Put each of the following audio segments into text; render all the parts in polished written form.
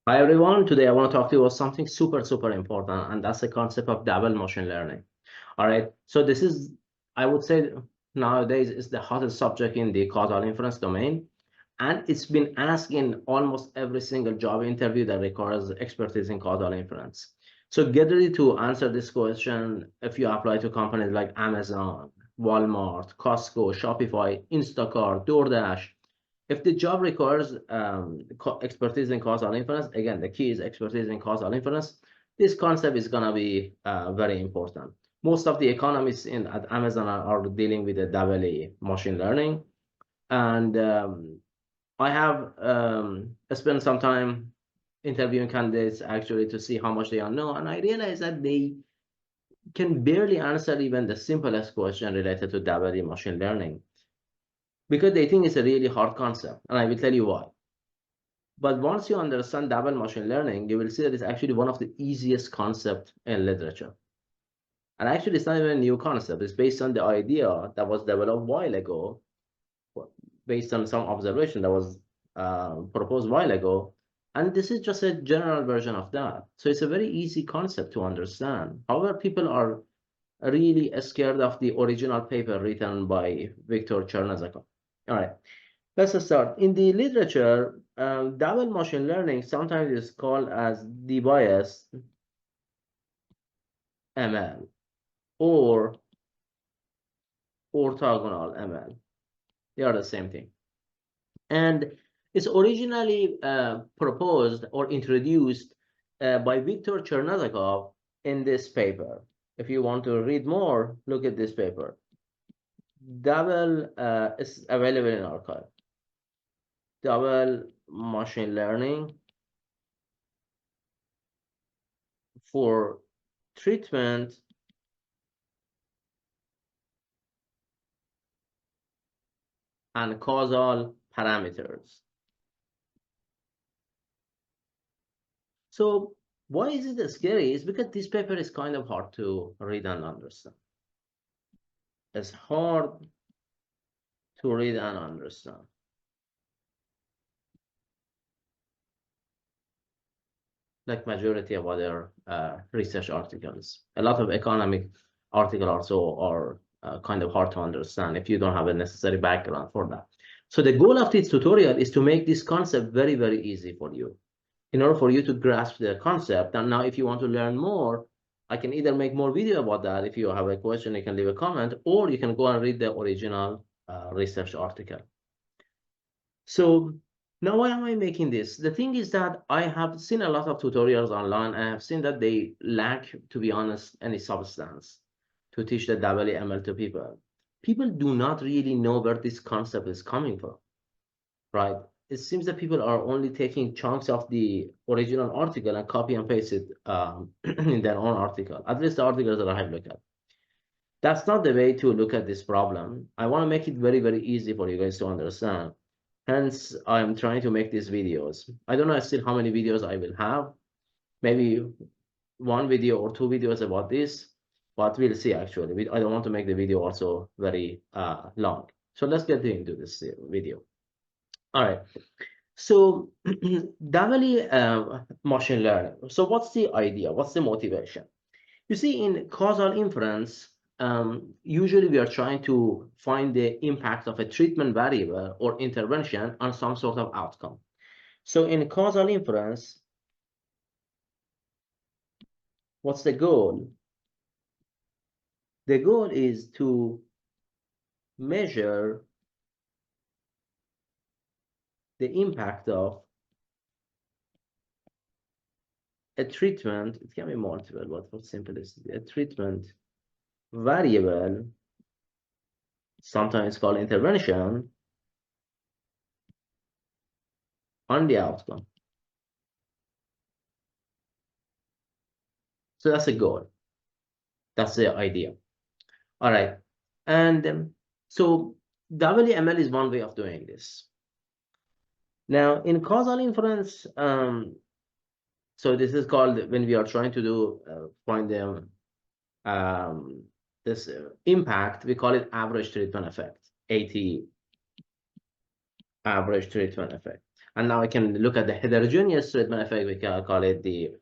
Hi everyone, today I want to talk to you about something super important, and that's the concept of double machine learning. All right, so this is, I would say, nowadays is the hottest subject in the causal inference domain, and it's been asked in almost every single job interview that requires expertise in causal inference. So get ready to answer this question if you apply to companies like Amazon, Walmart, Costco, Shopify, Instacart, DoorDash. If the job requires expertise in causal inference, again, the key is expertise in causal inference. This concept is going to be very important. Most of the economists at Amazon are dealing with the double machine learning. And I have spent some time interviewing candidates actually to see how much they know. And I realized that they can barely answer even the simplest question related to double machine learning because they think it's a really hard concept. And I will tell you why. But once you understand double machine learning, you will see that it's actually one of the easiest concepts in literature. And actually, it's not even a new concept. It's based on the idea that was developed a while ago, based on some observation that was proposed a while ago. And this is just a general version of that. So it's a very easy concept to understand. However, people are really scared of the original paper written by Viktor Chernozakov. All right. Let's start. In the literature, double machine learning sometimes is called as debiased ML or orthogonal ML. They are the same thing. And it's originally proposed or introduced by Viktor Chernozakov in this paper. If you want to read more, look at this paper. Double is available in arXiv. Double machine learning for treatment and causal parameters. So why is it scary? It's because this paper is kind of hard to read and understand. It's hard to read and understand. Like majority of other research articles. A lot of economic articles also are kind of hard to understand if you don't have a necessary background for that. So the goal of this tutorial is to make this concept very easy for you in order for you to grasp the concept. And now if you want to learn more, I can either make more video about that. If you have a question, you can leave a comment, or you can go and read the original research article. So now why am I making this? The thing is that I have seen a lot of tutorials online, and I have seen that they lack, to be honest, any substance to teach the WML to people. People do not really know where this concept is coming from, right? It seems that people are only taking chunks of the original article and copy and paste it in their own article, at least the articles that I have looked at. That's not the way to look at this problem. I want to make it very easy for you guys to understand. Hence, I'm trying to make these videos. I don't know still how many videos I will have. Maybe one video or two videos about this, but we'll see actually. I don't want to make the video also very long. So let's get into this video. All right. So double machine learning. So what's the idea? What's the motivation? You see, in causal inference, usually we are trying to find the impact of a treatment variable or intervention on some sort of outcome. So in causal inference, what's the goal? The goal is to measure the impact of a treatment. It can be multiple, but for simplicity, a treatment variable, sometimes called intervention, on the outcome. So that's a goal. That's the idea. All right. And so WML is one way of doing this. Now, in causal inference, so this is called, when we are trying to do find them this impact, we call it average treatment effect, ATE, average treatment effect. And now I can look at the heterogeneous treatment effect. We can call it the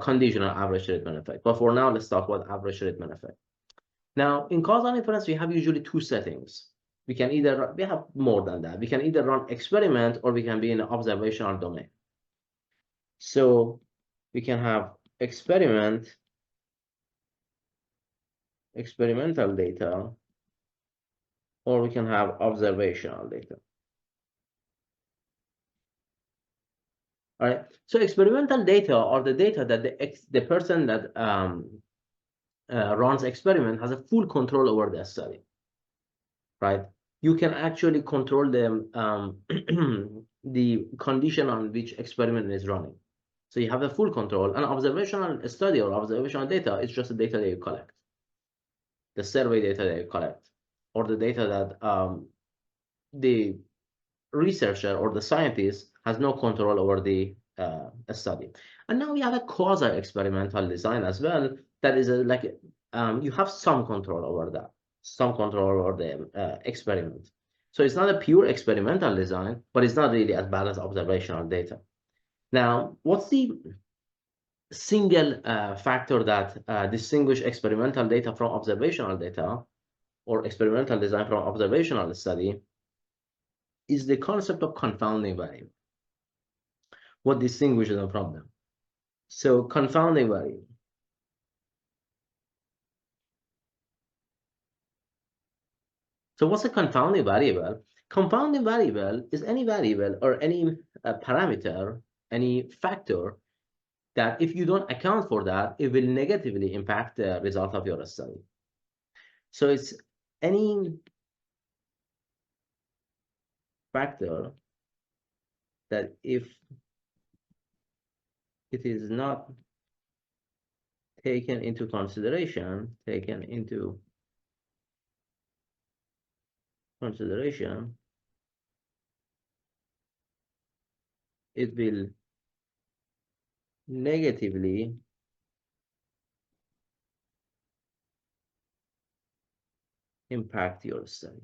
conditional average treatment effect. But for now, let's talk about average treatment effect. Now, in causal inference, we have usually two settings. We have more than that. We can either run experiment or we can be in an observational domain. So we can have experimental data, or we can have observational data. All right. So experimental data are the data that the person that runs experiment has a full control over the study, right? You can actually control the condition on which experiment is running. So you have a full control. An observational study or observational data is just the data that you collect, the survey data that you collect, or the data that the researcher or the scientist has no control over the study. And now we have a quasi-experimental design as well. That is you have some control over that, some control over the experiment. So it's not a pure experimental design, but it's not really as bad as observational data. Now, what's the single factor that distinguish experimental data from observational data, or experimental design from observational study, is the concept of confounding variable. What distinguishes them from them? So confounding variable. So what's a confounding variable? Confounding variable is any variable or any parameter, any factor that if you don't account for that, it will negatively impact the result of your study. So it's any factor that if it is not taken into consideration, it will negatively impact your study.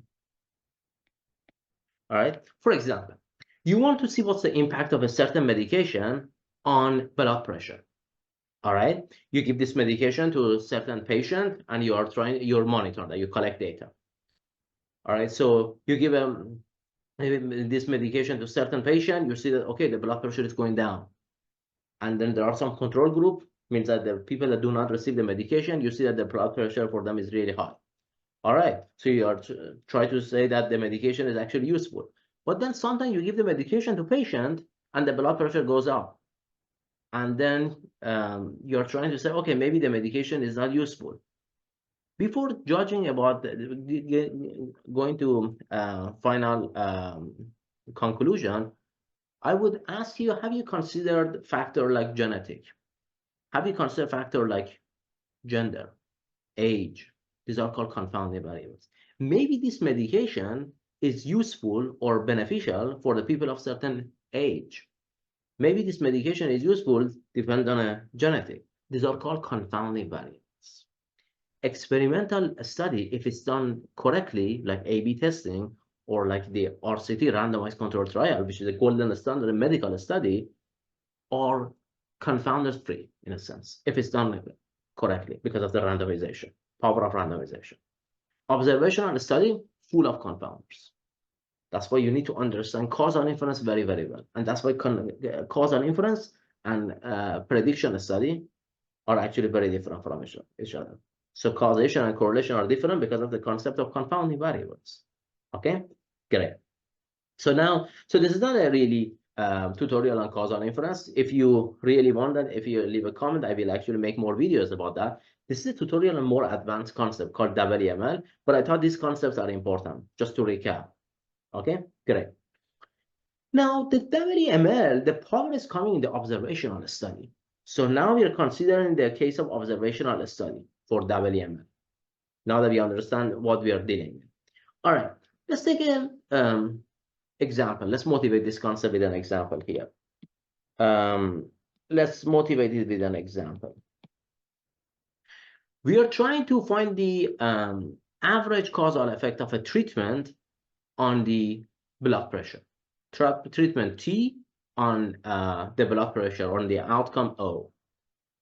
All right. For example, you want to see what's the impact of a certain medication on blood pressure. All right. You give this medication to a certain patient and you're monitoring that, you collect data. All right. So you give this medication to a certain patient, you see that, okay, the blood pressure is going down. And then there are some control group, means that the people that do not receive the medication, you see that the blood pressure for them is really high. All right, so you are try to say that the medication is actually useful. But then sometimes you give the medication to patient and the blood pressure goes up. And then you're trying to say, okay, maybe the medication is not useful. Before judging about going to final conclusion, I would ask you, have you considered factor like genetic? Have you considered factor like gender, age? These are called confounding variables. Maybe this medication is useful or beneficial for the people of certain age. Maybe this medication is useful, depends on a genetic. These are called confounding variables. Experimental study, if it's done correctly, like A/B testing, or like the RCT, randomized controlled trial, which is a golden standard in medical study, are confounders free in a sense, if it's done correctly because of the randomization, power of randomization. Observational study, full of confounders. That's why you need to understand causal inference very, very well. And that's why causal inference and prediction study are actually very different from each other. So causation and correlation are different because of the concept of confounding variables. Okay, great. So now, this is not a really tutorial on causal inference. If you really want that, if you leave a comment, I will actually make more videos about that. This is a tutorial on more advanced concept called WML, but I thought these concepts are important, just to recap. Okay, great. Now, the WML, the power is coming in the observational study. So now we are considering the case of observational study for WML. Now that we understand what we are dealing with. All right, let's take an example. Let's motivate this concept with an example here. Let's motivate it with an example. We are trying to find the average causal effect of a treatment on the blood pressure. Treatment T on the blood pressure, on the outcome O.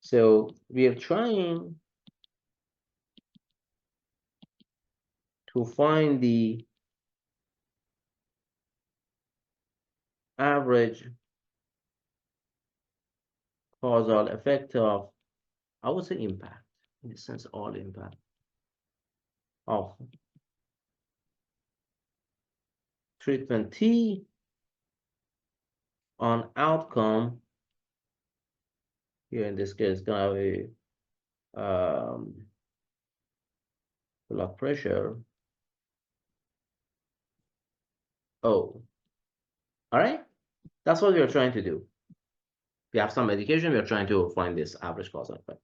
So we are trying to find the average causal effect of, I would say, impact, in the sense all impact of treatment T on outcome. Here in this case, gonna be blood pressure O. All right, that's what we are trying to do. We have some medication, we are trying to find this average causal effect.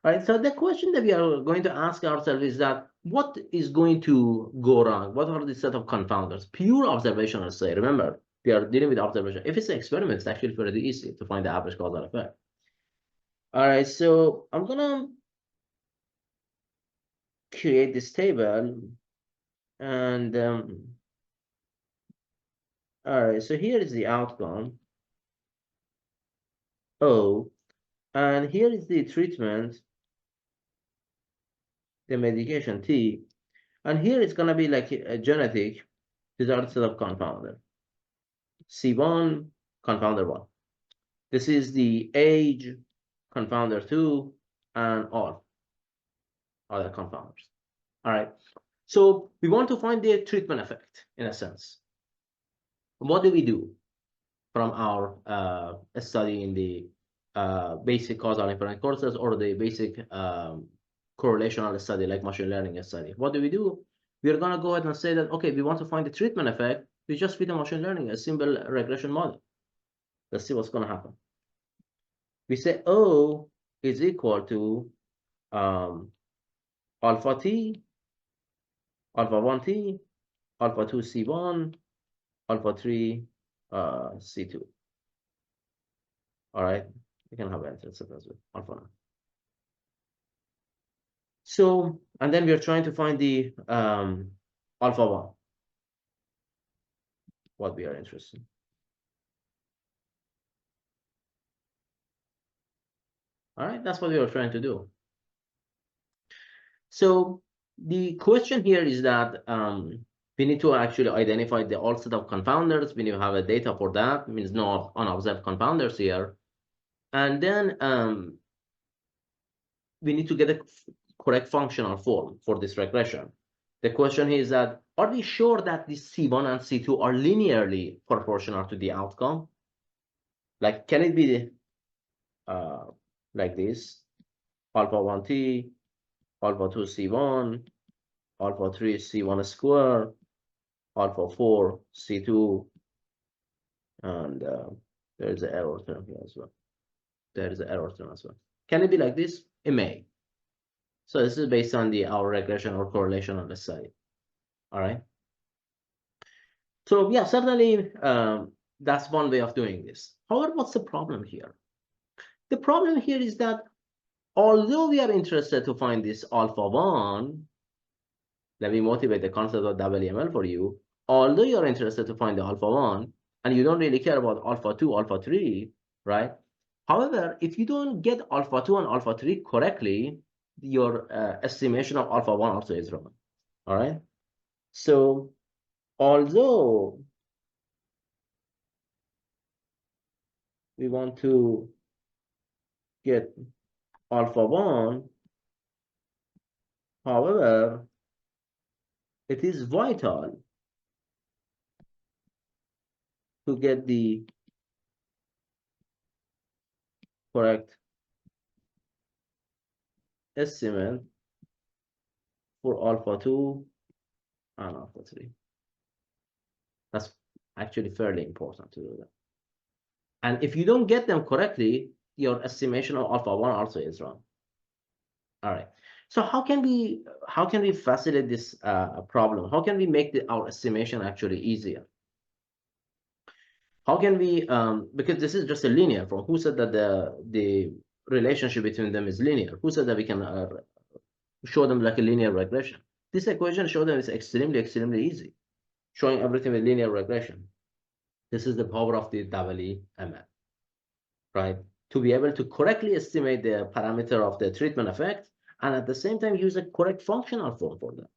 All right, so the question that we are going to ask ourselves is that what is going to go wrong? What are the set of confounders? Pure observational say, remember, we are dealing with observation. If it's an experiment, it's actually pretty easy to find the average causal effect. All right, so I'm gonna create this table, and all right, so here is the outcome O, and here is the treatment, the medication T, and here it's gonna be like a genetic. These are the set of confounder. C1, confounder 1. This is the age, confounder 2, and all other confounders. All right. So we want to find the treatment effect, in a sense. What do we do from our study in the basic causal inference courses or the basic correlational study like machine learning study? What do? We're going to go ahead and say that, okay, we want to find the treatment effect. We just feed a machine learning, a simple regression model. Let's see what's going to happen. We say O is equal to alpha T, alpha 1T, alpha 2 C1, alpha 3 C2. All right, you can have answers as well, alpha 9. So, and then we are trying to find the alpha 1, what we are interested in. All right, that's what we are trying to do. So the question here is that we need to actually identify the all set of confounders. We need to have a data for that. It means no unobserved confounders here. And then we need to get a correct functional form for this regression. The question is that, are we sure that the C1 and C2 are linearly proportional to the outcome? Like, can it be like this? Alpha 1T, alpha 2 C1, alpha 3 C1 square, alpha 4 C2, and there's an error term here as well. There is an error term as well. Can it be like this? It may. So this is based on our regression or correlation on the side. All right. So yeah, certainly that's one way of doing this. However, what's the problem here? The problem here is that although we are interested to find this alpha 1, let me motivate the concept of WML for you. Although you're interested to find the alpha 1, and you don't really care about alpha 2, alpha 3, right? However, if you don't get alpha 2 and alpha 3 correctly, your estimation of alpha 1 also is wrong. All right. So although we want to get alpha 1, however, it is vital to get the correct estimate for alpha 2 and alpha 3. That's actually fairly important to do that. And if you don't get them correctly, your estimation of alpha 1 also is wrong. All right. So how can we facilitate this problem? How can we make our estimation actually easier? How can we, because this is just a linear form. Who said that the relationship between them is linear? Who said that we can show them like a linear regression? This equation shows them it's extremely, extremely easy, showing everything with linear regression. This is the power of the WML, right? To be able to correctly estimate the parameter of the treatment effect and at the same time use a correct functional form for them.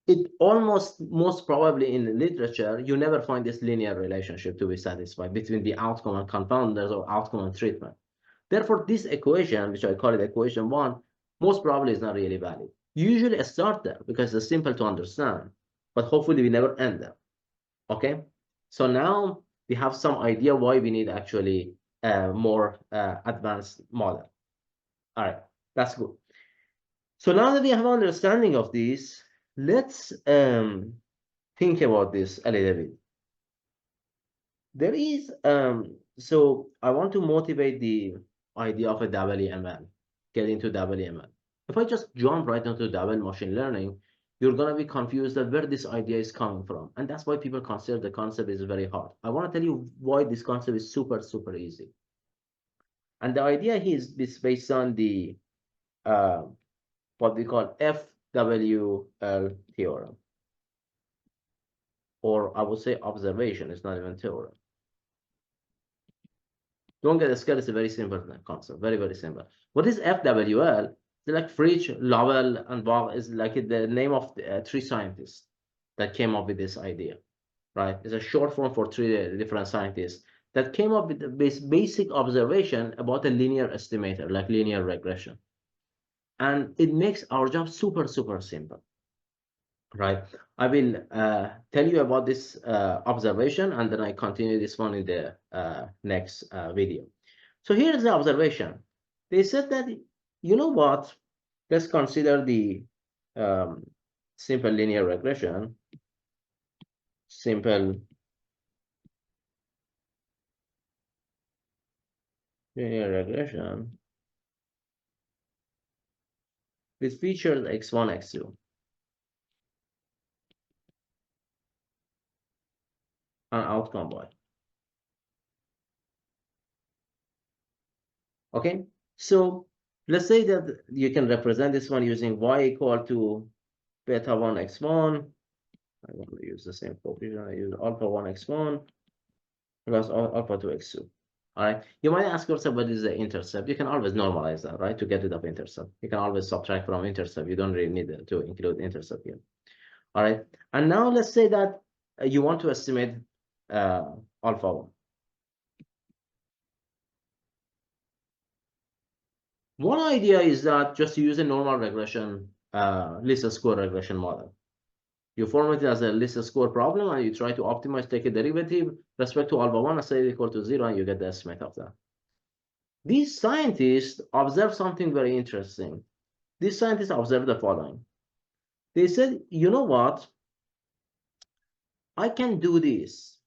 It almost, most probably in the literature, you never find this linear relationship to be satisfied between the outcome and confounders or outcome and treatment. Therefore, this equation, which I call it equation one, most probably is not really valid. You usually start there because it's simple to understand, but hopefully we never end there. Okay, so now we have some idea why we need actually a more advanced model. All right, that's good. So now that we have an understanding of this, let's think about this a little bit. There is, so I want to motivate the idea of a WML, get into WML. If I just jump right into double machine learning, you're going to be confused at where this idea is coming from. And that's why people consider the concept is very hard. I want to tell you why this concept is super, super easy. And the idea is based on the what we call FWL theorem. Or I would say observation, it's not even theorem. Don't get scared, it's a very simple concept, very, very simple. What is FWL? It's like Fritsch, Lovell, and Bob is like the name of the, three scientists that came up with this idea, right? It's a short form for three different scientists that came up with this basic observation about a linear estimator, like linear regression. And it makes our job super, super simple, right? I will tell you about this observation, and then I continue this one in the next video. So here's the observation. They said that, you know what? Let's consider the simple linear regression. Simple linear regression with features x1, x2. And outcome y. Okay, so let's say that you can represent this one using y equal to beta 1 x1. I want to use the same coefficient. I use alpha 1 x1 plus alpha 2 x2. All right, you might ask yourself, what is the intercept? You can always normalize that, right? To get rid of intercept. You can always subtract from intercept. You don't really need to include intercept here. All right, and now let's say that you want to estimate alpha 1. One idea is that just to use a normal regression, least square regression model. You form it as a least square problem, and you try to optimize, take a derivative respect to alpha 1 and set it equal to 0, and you get the estimate of that. These scientists observed something very interesting. These scientists observed the following. They said, you know what? I can do this.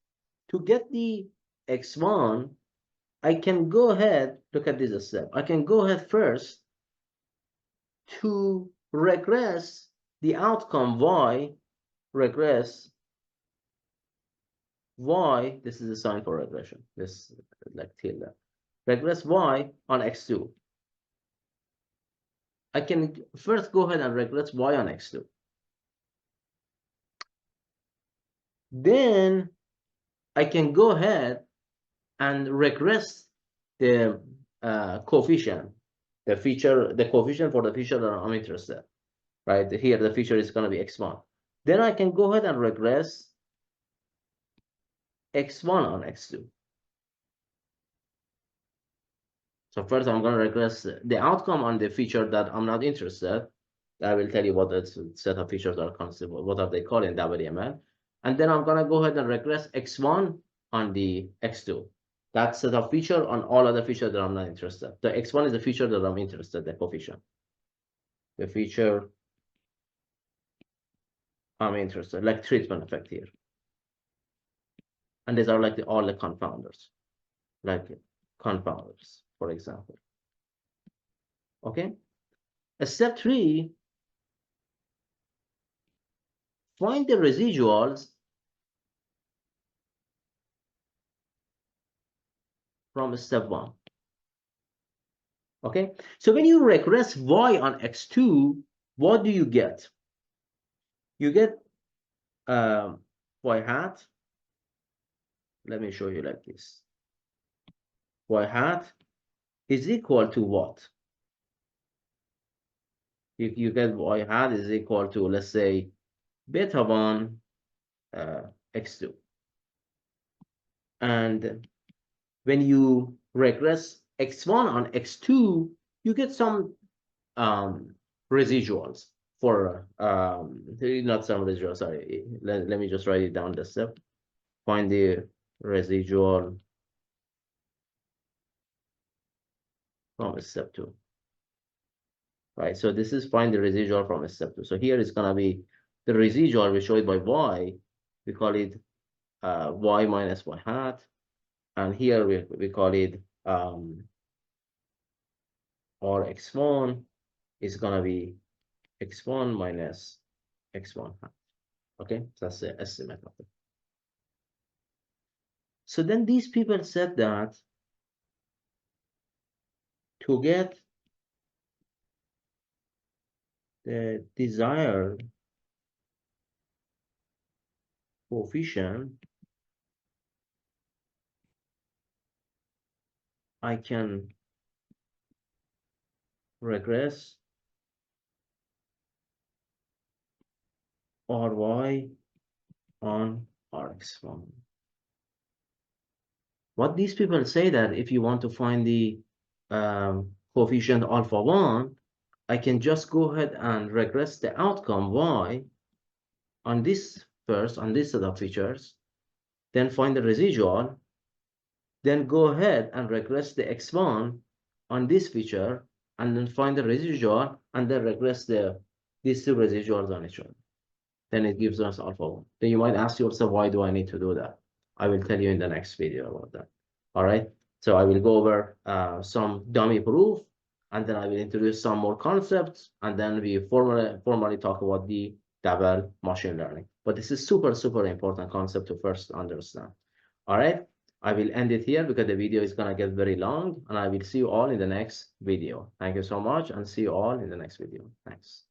To get the x1, I can go ahead, look at this step. I can go ahead first to regress the outcome y, regress y, this is a sign for regression, this like tilde, regress y on x2. I can first go ahead and regress y on x2. Then I can go ahead and regress the coefficient, the coefficient for the feature that I'm interested, right? Here, the feature is going to be x1. Then I can go ahead and regress x1 on x2. So first, I'm going to regress the outcome on the feature that I'm not interested. I will tell you what the set of features are considered, what are they called in WML. And then I'm going to go ahead and regress x1 on the x2. That set of feature on all other features that I'm not interested. The x1 is the feature that I'm interested, the coefficient. The feature I'm interested, like treatment effect here. And these are like all the confounders, like confounders, for example. Okay. Step 3, find the residuals from step 1. Okay, so when you regress y on x2, what do you get? You get y hat let me show you like this. Y hat is equal to what? You get Y hat is equal to, let's say, beta 1 x2. And when you regress x1 on x2, you get some residuals for, not some residuals, sorry. Let me just write it down the step. Find the residual from step 2. Right, so this is find the residual from step 2. So here is going to be the residual, we show it by y. We call it y minus y hat. And here we call it or x1 is going to be x1 minus x1 hat. Okay, so that's the estimate of it. So then these people said that to get the desired coefficient, I can regress Ry on Rx1. What these people say that if you want to find the coefficient alpha 1, I can just go ahead and regress the outcome y on this first, on this set of features, then find the residual, then go ahead and regress the x1 on this feature, and then find the residual, and then regress these two residuals on each other. Then it gives us alpha 1. Then you might ask yourself, why do I need to do that? I will tell you in the next video about that. All right. So I will go over some dummy proof, and then I will introduce some more concepts, and then we formally talk about the double machine learning. But this is super, super important concept to first understand. All right. I will end it here because the video is going to get very long, and I will see you all in the next video. Thank you so much, and see you all in the next video. Thanks.